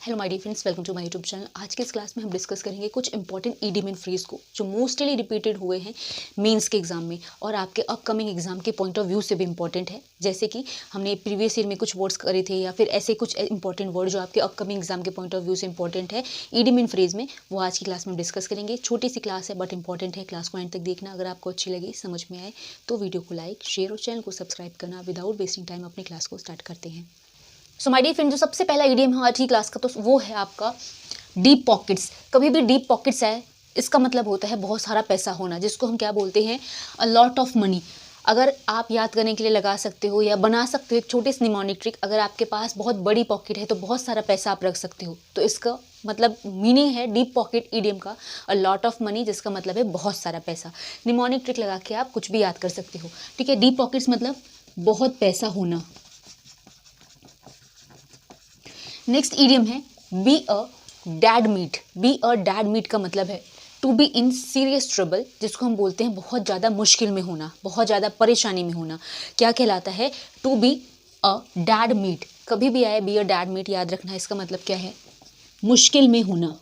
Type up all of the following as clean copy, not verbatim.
Hello my dear friends, welcome to my YouTube channel. आज के इस क्लास में हम डिस्कस करेंगे कुछ इंपॉर्टेंट ईडियम एंड फ्रेज को जो मोस्टली रिपीटेड हुए हैं मेंस के एग्जाम में और आपके अपकमिंग एग्जाम के पॉइंट ऑफ व्यू से भी इंपॉर्टेंट है। जैसे कि हमने प्रीवियस ईयर में कुछ वर्ड्स करे थे या फिर ऐसे कुछ इंपॉर्टेंट वर्ड जो आपके अपकमिंग एग्जाम के पॉइंट ऑफ व्यू से इंपॉर्टेंट है ईडियम एंड फ्रेज में, वो आज की क्लास में डिस्कस करेंगे। छोटी सी क्लास है बट इंपॉर्टेंट है। क्लास को एंड तक देखना। अगर आपको अच्छी लगी, समझ में आए तो वीडियो को लाइक, शेयर और चैनल को सब्सक्राइब करना। विदाउट वेस्टिंग टाइम अपनी क्लास को स्टार्ट करते हैं। सो माय डियर फ्रेंड, जो सबसे पहला ईडियम है आज की क्लास का, तो वो है आपका डीप पॉकेट्स। कभी भी डीप पॉकेट्स आए, इसका मतलब होता है बहुत सारा पैसा होना, जिसको हम क्या बोलते हैं, अ लॉट ऑफ मनी। अगर आप याद करने के लिए लगा सकते हो या बना सकते हो एक छोटी सी निमोनिक ट्रिक। अगर आपके पास बहुत बड़ी पॉकेट है तो बहुत सारा पैसा आप रख सकते हो। तो इसका मतलब मीनिंग है डीप पॉकेट ईडियम का, अ लॉट ऑफ मनी, जिसका मतलब है बहुत सारा पैसा। निमोनिक ट्रिक लगा के आप कुछ भी याद कर सकते हो। ठीक है, डीप पॉकेट्स मतलब बहुत पैसा होना। नेक्स्ट ईडियम है be a dead meat. Be a dead meat का मतलब है to be in serious trouble, जिसको हम बोलते हैं बहुत ज़्यादा मुश्किल में होना, बहुत ज़्यादा परेशानी में होना। क्या कहलाता है? To be a dead meat. कभी भी आए बी अ डैड मीट, याद रखना इसका मतलब क्या है, मुश्किल में होना।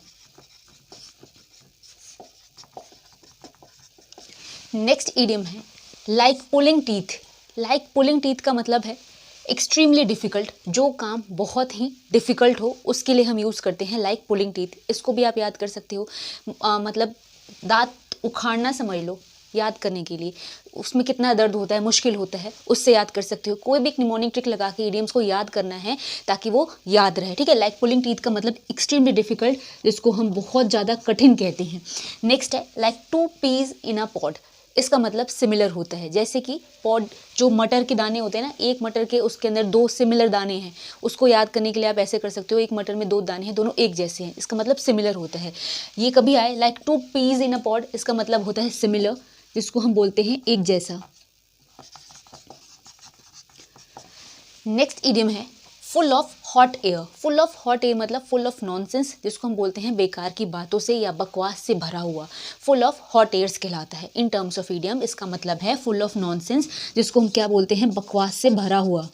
नेक्स्ट ईडियम है like pulling teeth. Like pulling teeth का मतलब है एक्सट्रीमली डिफ़िकल्ट। जो काम बहुत ही डिफ़िकल्ट हो उसके लिए हम यूज़ करते हैं लाइक पुलिंग टीथ। इसको भी आप याद कर सकते हो। मतलब दांत उखाड़ना समझ लो, याद करने के लिए उसमें कितना दर्द होता है, मुश्किल होता है, उससे याद कर सकते हो। कोई भी एक निमोनिक ट्रिक लगा के इडियम्स को याद करना है ताकि वो याद रहे। ठीक है, लाइक पुलिंग टीथ का मतलब एक्सट्रीमली डिफ़िकल्ट, जिसको हम बहुत ज़्यादा कठिन कहते हैं। नेक्स्ट है like two peas in a pod. इसका मतलब सिमिलर होता है। जैसे कि पॉड, जो मटर के दाने होते हैं ना, एक मटर के उसके अंदर दो सिमिलर दाने हैं, उसको याद करने के लिए आप ऐसे कर सकते हो, एक मटर में दो दाने हैं, दोनों एक जैसे हैं, इसका मतलब सिमिलर होता है। ये कभी आए like two peas in a pod, इसका मतलब होता है सिमिलर, जिसको हम बोलते हैं एक जैसा। नेक्स्ट इडियम है full of hot air. Full of hot air मतलब फुल ऑफ नॉनसेंस, जिसको हम बोलते हैं बेकार की बातों से या बकवास से भरा हुआ। फुल ऑफ हॉट एयर्स कहलाता है। इन टर्म्स ऑफ इडियम इसका मतलब है फुल ऑफ नॉनसेंस, जिसको हम क्या बोलते हैं, बकवास से भरा हुआ।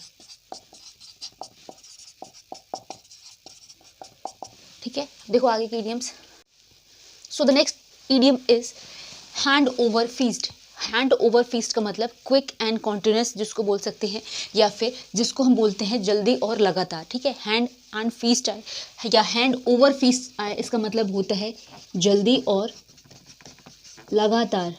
ठीक है, देखो आगे के idioms. So the next idiom is hand over feast. Hand over feast का मतलब क्विक एंड कॉन्टिन्यूस, जिसको बोल सकते हैं, या फिर जिसको हम बोलते हैं जल्दी और लगातार। ठीक है, हैंड एंड फीस्ट आए या हैंड ओवर फीस्ट आए, इसका मतलब होता है जल्दी और लगातार।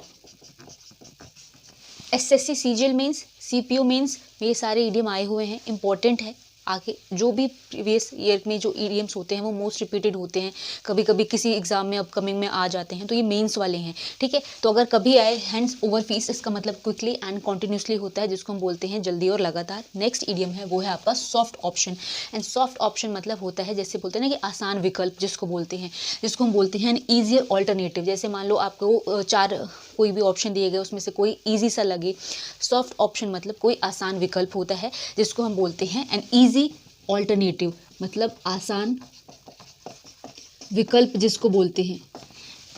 SSC CGL mains, CPO mains, ये सारे इडियम आए हुए हैं, इंपॉर्टेंट है। आगे जो भी प्रीवियस ईयर में जो ईडियम्स होते हैं वो मोस्ट रिपीटेड होते हैं, कभी कभी किसी एग्जाम में अपकमिंग में आ जाते हैं, तो ये मेंस वाले हैं। ठीक है, तो अगर कभी आए हैंड्स ओवर फीस, इसका मतलब क्विकली एंड कॉन्टिन्यूसली होता है, जिसको हम बोलते हैं जल्दी और लगातार। नेक्स्ट ईडियम है वो है आपका soft option. And soft option मतलब होता है, जैसे बोलते हैं ना कि आसान विकल्प, जिसको बोलते हैं, जिसको हम बोलते हैं एन ईजियर ऑल्टरनेटिव। जैसे मान लो आपको चार कोई भी ऑप्शन दिए गए, उसमें से कोई ईजी सा लगे। सॉफ्ट ऑप्शन मतलब कोई आसान विकल्प होता है, जिसको हम बोलते हैं एन ईजी ऑल्टरनेटिव, मतलब आसान विकल्प जिसको बोलते हैं।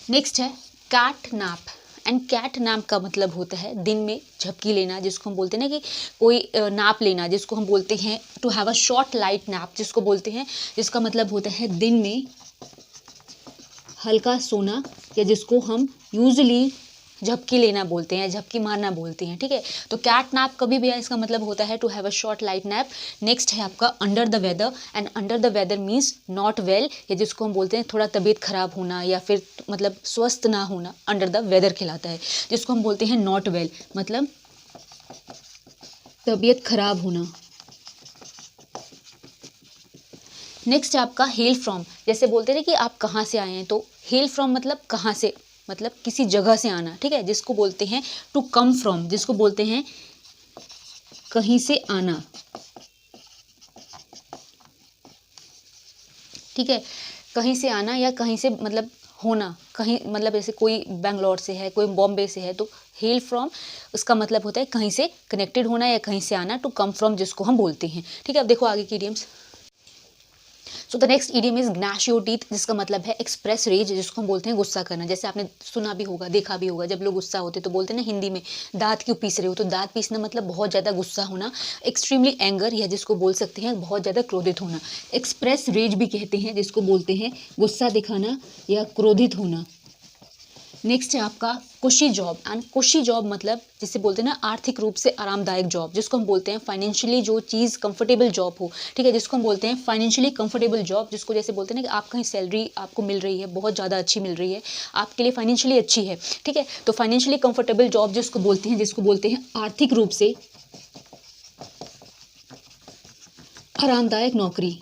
नेक्स्ट है cat nap. And cat nap का मतलब होता है दिन में झपकी लेना, जिसको हम बोलते हैं ना कि कोई नाप लेना, जिसको हम बोलते हैं to have a short light nap, जिसको बोलते हैं, जिसका मतलब होता है दिन में हल्का सोना, या जिसको हम यूजुअली झपकी लेना बोलते हैं, झपकी मारना बोलते हैं। ठीक है, तो कैट नैप कभी भी है, इसका मतलब होता है to have a short light nap. Next है आपका under the weather. And under the weather means not well, या जिसको हम बोलते हैं थोड़ा तबीयत खराब होना या फिर मतलब स्वस्थ ना होना, अंडर द वेदर कहलाता है, जिसको हम बोलते हैं नॉट वेल, मतलब तबीयत खराब होना। नेक्स्ट है आपका हेल फ्रॉम। जैसे बोलते हैं कि आप कहाँ से आए हैं, तो हेल फ्रॉम मतलब कहाँ से, मतलब किसी जगह से आना। ठीक है, जिसको बोलते हैं टू कम फ्रॉम, जिसको बोलते हैं कहीं से आना। ठीक है, कहीं से आना या कहीं से मतलब होना, कहीं मतलब जैसे कोई बेंगलोर से है, कोई बॉम्बे से है, तो हेल फ्रॉम उसका मतलब होता है कहीं से कनेक्टेड होना या कहीं से आना। टू कम फ्रॉम जिसको हम बोलते हैं। ठीक है, अब देखो आगे की idioms. So the next idiom is gnash your teeth, जिसका मतलब है एक्सप्रेस रेज, जिसको हम बोलते हैं गुस्सा करना। जैसे आपने सुना भी होगा, देखा भी होगा, जब लोग गुस्सा होते तो बोलते हैं ना हिंदी में, दांत क्यों पीस रहे हो। तो दांत पीसना मतलब बहुत ज़्यादा गुस्सा होना, एक्सट्रीमली एंगर, या जिसको बोल सकते हैं बहुत ज़्यादा क्रोधित होना। एक्सप्रेस रेज भी कहते हैं, जिसको बोलते हैं गुस्सा दिखाना या क्रोधित होना। नेक्स्ट है आपका कुशी जॉब, एंड कुशी जॉब मतलब जिसे बोलते हैं ना आर्थिक रूप से आरामदायक जॉब, जिसको हम बोलते हैं फाइनेंशियली जो चीज़ कंफर्टेबल जॉब हो, ठीक है, जिसको हम बोलते हैं फाइनेंशियली कंफर्टेबल जॉब, जिसको जैसे बोलते हैं ना कि आप कहीं सैलरी आपको मिल रही है, बहुत ज़्यादा अच्छी मिल रही है, आपके लिए फाइनेंशियली अच्छी है, ठीक है, तो फाइनेंशियली कंफर्टेबल जॉब जिसको बोलते हैं आर्थिक रूप से आरामदायक नौकरी।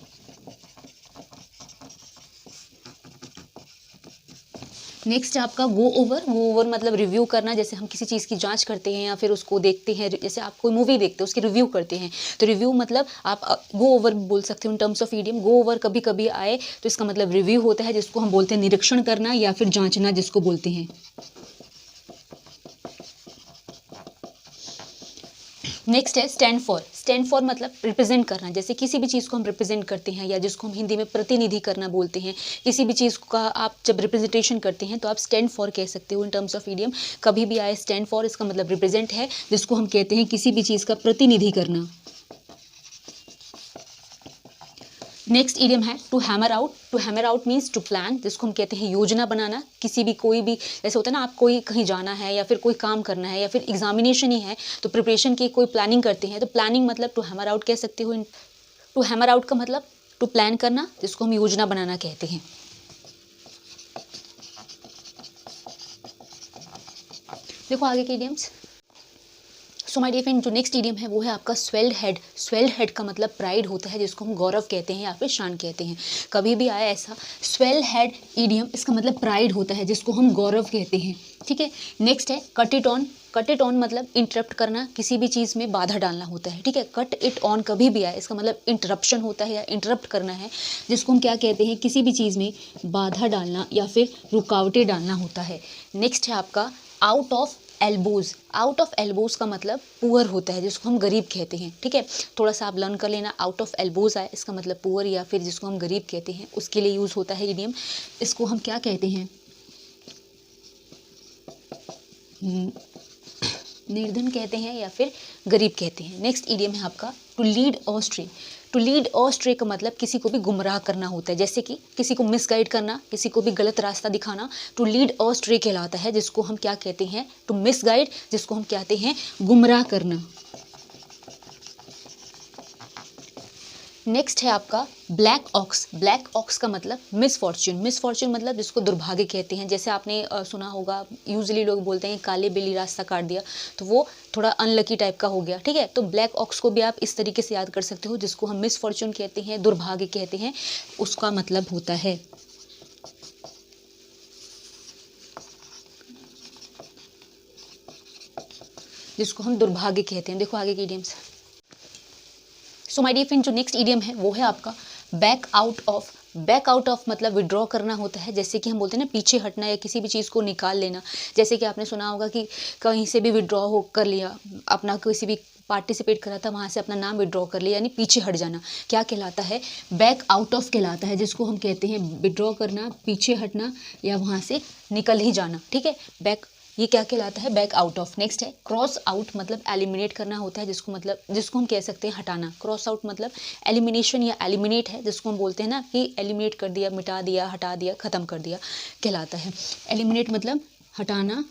नेक्स्ट है आपका गो ओवर मतलब रिव्यू करना। जैसे हम किसी चीज़ की जांच करते हैं या फिर उसको देखते हैं, जैसे आप कोई मूवी देखते हैं उसकी रिव्यू करते हैं, तो रिव्यू मतलब आप गो ओवर बोल सकते हो in terms of idiom. Go over कभी कभी आए तो इसका मतलब रिव्यू होता है, जिसको हम बोलते हैं निरीक्षण करना या फिर जांचना, जिसको बोलते हैं। नेक्स्ट है स्टैंड फॉर मतलब रिप्रेजेंट करना। जैसे किसी भी चीज़ को हम रिप्रेजेंट करते हैं, या जिसको हम हिंदी में प्रतिनिधि करना बोलते हैं, किसी भी चीज़ का आप जब रिप्रेजेंटेशन करते हैं तो आप स्टैंड फॉर कह सकते हो इन टर्म्स ऑफ ईडियम। कभी भी आए स्टैंड फॉर, इसका मतलब रिप्रेजेंट है, जिसको हम कहते हैं किसी भी चीज़ का प्रतिनिधि करना। नेक्स्ट ईडियम है to hammer out. To hammer out means to plan, जिसको हम कहते हैं योजना बनाना। किसी भी कोई भी ऐसे होता है ना, आप कोई कहीं जाना है या फिर कोई काम करना है या फिर एग्जामिनेशन ही है, तो प्रिपरेशन की कोई प्लानिंग करते हैं, तो प्लानिंग मतलब टू हैमर आउट कह सकते हो। टू हैमर आउट का मतलब टू प्लान करना, जिसको हम योजना बनाना कहते हैं। देखो आगे के idioms. So my dear friend, जो नेक्स्ट ईडियम है वो है आपका स्वेल्ड हेड। स्वेल्ड हेड का मतलब प्राइड होता है, जिसको हम गौरव कहते हैं या फिर शान कहते हैं। कभी भी आया ऐसा स्वेल्ड हेड ईडियम, इसका मतलब प्राइड होता है, जिसको हम गौरव कहते हैं, ठीक है। नेक्स्ट है cut it on. Cut it on मतलब इंटरप्ट करना, किसी भी चीज़ में बाधा डालना होता है, ठीक है। कट इट ऑन कभी भी आए, इसका मतलब इंटरप्शन होता है या इंटरप्ट करना है, जिसको हम क्या कहते हैं, किसी भी चीज़ में बाधा डालना या फिर रुकावटें डालना होता है। नेक्स्ट है आपका out of elbows. Out of elbows का मतलब पुअर होता है, जिसको हम गरीब कहते हैं, ठीक है। थोड़ा सा आप लर्न कर लेना, आउट ऑफ एल्बोज आए इसका मतलब पुअर या फिर जिसको हम गरीब कहते हैं, उसके लिए यूज़ होता है ईडियम। इसको हम क्या कहते हैं, निर्धन कहते हैं या फिर गरीब कहते हैं। नेक्स्ट ईडियम है आपका टू लीड और स्ट्रे। टू लीड और स्ट्रे का मतलब किसी को भी गुमराह करना होता है, जैसे कि किसी को मिसगाइड करना, किसी को भी गलत रास्ता दिखाना, टू लीड और स्ट्रे कहलाता है, जिसको हम क्या कहते हैं, टू मिसगाइड, जिसको हम कहते हैं गुमराह करना। नेक्स्ट है आपका ब्लैक ऑक्स। ब्लैक ऑक्स का मतलब मिसफॉर्च्यून। मिसफॉर्च्यून मतलब जिसको दुर्भाग्य कहते हैं। जैसे आपने सुना होगा, यूजुअली लोग बोलते हैं काले बिल्ली रास्ता काट दिया, तो वो थोड़ा अनलकी टाइप का हो गया, ठीक है। तो ब्लैक ऑक्स को भी आप इस तरीके से याद कर सकते हो, जिसको हम मिसफॉर्च्यून कहते हैं, दुर्भाग्य कहते हैं, उसका मतलब होता है। जिसको हम दुर्भाग्य कहते हैं। देखो आगे के idioms. So my dear friend, जो नेक्स्ट ईडियम है वो है आपका back out of. Back out of मतलब विड्रॉ करना होता है, जैसे कि हम बोलते हैं ना पीछे हटना या किसी भी चीज़ को निकाल लेना। जैसे कि आपने सुना होगा कि कहीं से भी विड्रॉ हो कर लिया, अपना किसी भी पार्टिसिपेट करा था वहाँ से अपना नाम विड्रॉ कर लिया, यानी पीछे हट जाना, क्या कहलाता है, बैक आउट ऑफ कहलाता है, जिसको हम कहते हैं विड्रॉ करना, पीछे हटना या वहाँ से निकल ही जाना, ठीक है। बैक, ये क्या कहलाता है, बैक आउट ऑफ। नेक्स्ट है क्रॉस आउट, मतलब एलिमिनेट करना होता है, जिसको हम कह सकते हैं हटाना। क्रॉस आउट मतलब एलिमिनेशन या एलिमिनेट है, जिसको हम बोलते हैं ना कि एलिमिनेट कर दिया, मिटा दिया, हटा दिया, ख़त्म कर दिया कहलाता है। एलिमिनेट मतलब हटाना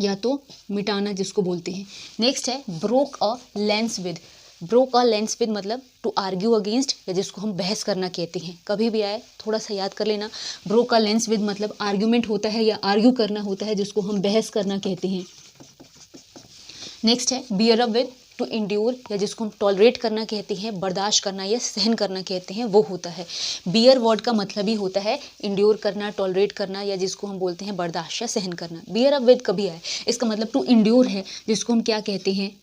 या तो मिटाना, जिसको बोलते हैं। नेक्स्ट है broke a lens with. Broke a lens with मतलब टू आर्ग्यू अगेंस्ट, या जिसको हम बहस करना कहते हैं। कभी भी आए थोड़ा सा याद कर लेना, ब्रोक अ लेंस विद मतलब आर्ग्यूमेंट होता है या आर्ग्यू करना होता है, जिसको हम बहस करना कहते हैं। नेक्स्ट है bear up with, to endure, या जिसको हम टॉलरेट करना कहते हैं, बर्दाश्त करना या सहन करना कहते हैं, वो होता है। बियर वर्ड का मतलब ही होता है इंड्योर करना, टॉलरेट करना, या जिसको हम बोलते हैं बर्दाश्त या सहन करना। बियर अप विद कभी आए, इसका मतलब टू इंड्योर है, जिसको हम क्या कहते हैं,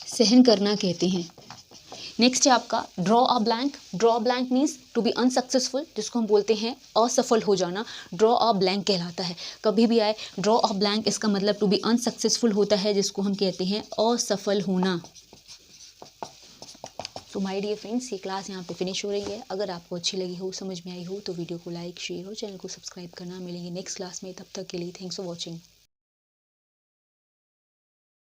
सहन करना कहते हैं। नेक्स्ट है आपका draw a blank. Draw a blank means to be unsuccessful, जिसको हम बोलते हैं असफल हो जाना, ड्रॉ अ ब्लैंक कहलाता है। कभी भी आए ड्रॉ अ ब्लैंक, इसका मतलब टू बी अनसक्सेसफुल होता है, जिसको हम कहते हैं असफल होना। तो माय डियर फ्रेंड्स, ये क्लास यहाँ पे फिनिश हो रही है। अगर आपको अच्छी लगी हो, समझ में आई हो, तो वीडियो को लाइक, शेयर और चैनल को सब्सक्राइब करना। मिलेंगे नेक्स्ट क्लास में, तब तक के लिए थैंक्स फॉर वॉचिंग।